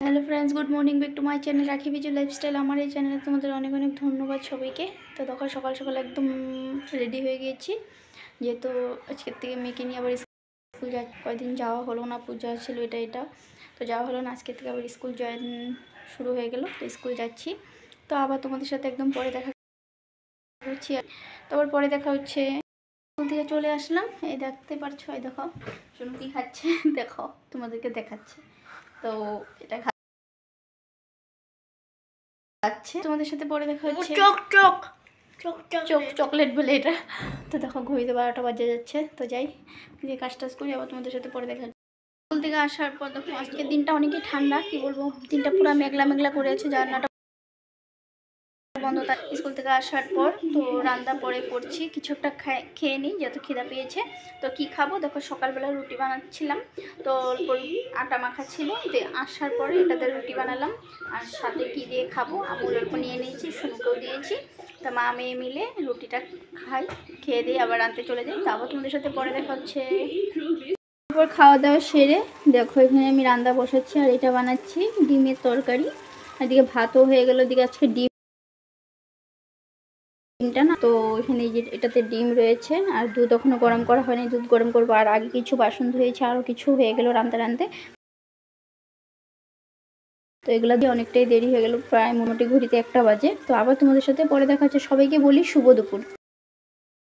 Hello friends, good morning back to my channel রাখি Biju lifestyle. আমার এই চ্যানেলে তোমাদের অনেক অনেক ধন্যবাদ সবাইকে। তো দেখো সকাল সকাল একদম রেডি হয়ে গিয়েছি, যেহেতু আজকের থেকে মেয়েকে নিয়ে আবার স্কুল কয়েকদিন যাওয়া হলো না, পূজা ছিল এটা তো যাওয়া হলো না। আজকের থেকে আবার স্কুল জয়েন শুরু হয়ে গেল, তো স্কুল যাচ্ছি। তো আবার তোমাদের সাথে একদম পরে দেখা হচ্ছে, তারপর পরে দেখা হচ্ছে। স্কুল থেকে চলে আসলাম, এই দেখতে পারছো, এই দেখো শুনু কি খাচ্ছে দেখো তোমাদেরকে দেখাচ্ছে। তো এটা খাচ্ছে, তোমাদের সাথে পরে দেখা হচ্ছে। চকলেট বলে এটা। তো দেখো ঘড়িতে 12টা বাজে যাচ্ছে, তো যাই যে কাজ টাজ করি, আবার তোমাদের সাথে পরে দেখা হচ্ছে। স্কুল থেকে আসার পর দেখো আজকের দিনটা অনেকই ঠান্ডা, কি বলবো, দিনটা পুরো মেঘলা মেঘলা করে আছে, জানালাটা বন্ধ। তার স্কুল থেকে আসার পর তো রান্না পরে করছি, কিছু একটা খেয়ে নিই যেহেতু খিদা পেয়েছে। তো কি খাবো দেখো, সকালবেলা রুটি বানাচ্ছিলাম, তো অল্প আটা মাখা ছিল, তো আসার পরে এটাতে রুটি বানালাম। আর সাথে কি দিয়ে খাবো, আমুল অল্প নিয়ে নিয়েছি, শুনুকেও দিয়েছি। তা মা মেয়ে মিলে রুটিটা খাই, খেয়ে দিয়ে আবার রাঁধতে চলে যাই। তো আবার তোমাদের সাথে পরে দেখা হচ্ছে। তারপর খাওয়া দাওয়া সেরে দেখো এখানে আমি রান্না বসাচ্ছি, আর এটা বানাচ্ছি ডিমের তরকারি। এদিকে ভাতও হয়ে গেল, এদিকে আজকে ডিমটা না, তো এখানে যে এটাতে ডিম রয়েছে, আর দুধ এখনো গরম করা হয়নি, দুধ গরম করবো। আর আগে কিছু বাসন ধুয়েছে, আরও কিছু হয়ে গেল রাঁধতে রাঁধতে। তো এগুলো দিয়ে অনেকটাই দেরি হয়ে গেল, প্রায় মোটামুটি ঘড়িতে 1টা বাজে। তো আবার তোমাদের সাথে পরে দেখা হচ্ছে। সবাইকে বলি শুভ দুপুর।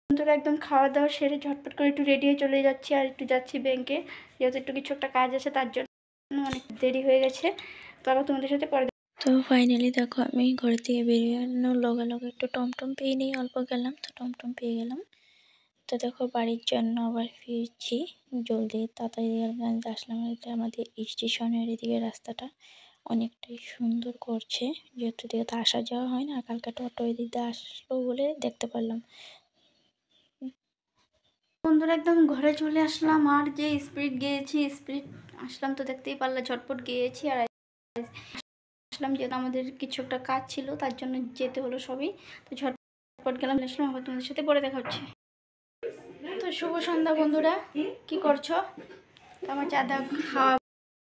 বন্ধুরা একদম খাওয়া দাওয়া সেরে ঝটপট করে একটু রেডি হয়ে চলে যাচ্ছি, আর একটু যাচ্ছি ব্যাংকে, যেহেতু একটু কিছু একটা কাজ আছে, তার জন্য অনেক দেরি হয়ে গেছে। তো আবার তোমাদের সাথে পরে। তো ফাইনালি দেখো আমি ঘর থেকে বেরিয়ে লগে একটু টমটম পেয়ে নিই, অল্প গেলাম, তো টমটম পেয়ে গেলাম। তো দেখো বাড়ির জন্য আবার ফিরছি জলদি, তাড়াতাড়ি আসলাম। এটা আমাদের স্টেশনের এদিকে রাস্তাটা অনেকটাই সুন্দর করছে, যেহেতু এদিকে তো আসা যাওয়া হয় না। কালকে টোটো এদিক দিয়ে আসলো বলে দেখতে পারলাম। বন্ধুরা একদম ঘরে চলে আসলাম, আর যে স্পিড গিয়েছি, স্পিড আসলাম তো দেখতেই পারলাম, ঝটপট গিয়েছি। আর আসলাম যেহেতু আমাদের কিছু একটা কাজ ছিল, তার জন্য যেতে হলো সবই। তো ঝটপট গেলাম, আসলাম। আবার তোমাদের সাথে পরে দেখা হচ্ছে। তো শুভ সন্ধ্যা বন্ধুরা, কি করছো? আমার চা দাও, খাওয়া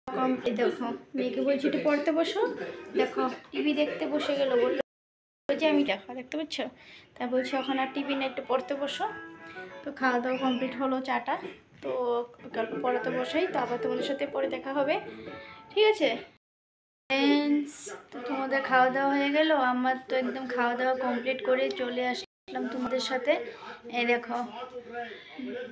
কমপ্লিট। দেখো মেয়েকে বলছি একটু পড়তে বসো, দেখো টিভি দেখতে বসে গেল, বললো যে আমি দেখো, দেখতে পাচ্ছ, তাই বলছি এখন আর টিভি না, একটু পড়তে বসো। তো খাওয়া দাওয়া কমপ্লিট হলো, চাটা তো গল্প পড়াতে বসাই। তো আবার তোমাদের সাথে পরে দেখা হবে, ঠিক আছে ফ্রেন্ডস? তো তোমাদের খাওয়া দাওয়া হয়ে গেল, আমার তো একদম খাওয়া দাওয়া কমপ্লিট করে চলে আসলাম তোমাদের সাথে। এই দেখো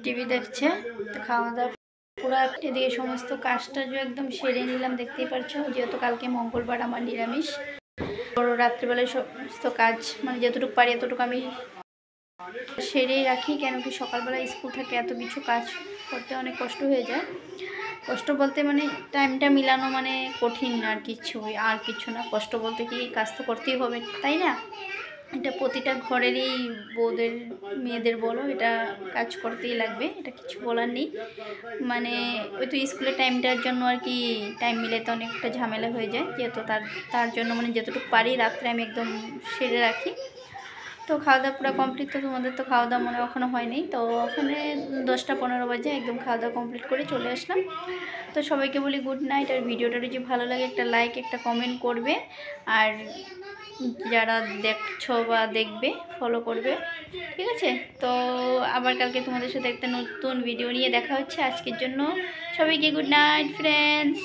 টিভি দেখছে, তো খাওয়া দাওয়া পুরো এদিকে সমস্ত কাজটা একদম সেরে নিলাম, দেখতেই পারছো, যেহেতু কালকে মঙ্গলবার আমার নিরামিষ। বড় রাত্রিবেলায় সমস্ত কাজ মানে যতটুকু পারি এতটুকু আমি সেরেই রাখি, কেন কি সকালবেলা স্কুল থাকে, এত কিছু কাজ করতে অনেক কষ্ট হয়ে যায়। কষ্ট বলতে মানে টাইমটা মিলানো মানে কঠিন, আর কিছু না। কষ্ট বলতে কি, কাজ তো করতেই হবে, তাই না? এটা প্রতিটা ঘরেরই বউদের মেয়েদের বলো, এটা কাজ করতেই লাগবে, এটা কিছু বলার নেই। মানে ওই তো স্কুলের টাইমটার জন্য আর কি, টাইম মিলাতে অনেকটা ঝামেলা হয়ে যায়, যেহেতু তার জন্য মানে যতটুকু পারি রাত্রে আমি একদম সেরে রাখি। তো খাওয়া দাওয়া পুরো কমপ্লিট। তো তোমাদের তো খাওয়া দাওয়া মনে এখনও হয়নি, তো ওখানে 10টা 15 বাজে একদম খাওয়া দাওয়া কমপ্লিট করে চলে আসলাম। তো সবাইকে বলি গুড নাইট, আর ভিডিওটা যদি ভালো লাগে একটা লাইক একটা কমেন্ট করবে, আর যারা দেখছো বা দেখবে ফলো করবে, ঠিক আছে? তো আবার কালকে তোমাদের সাথে একটা নতুন ভিডিও নিয়ে দেখা হচ্ছে। আজকের জন্য সবাইকে গুড নাইট ফ্রেন্ডস।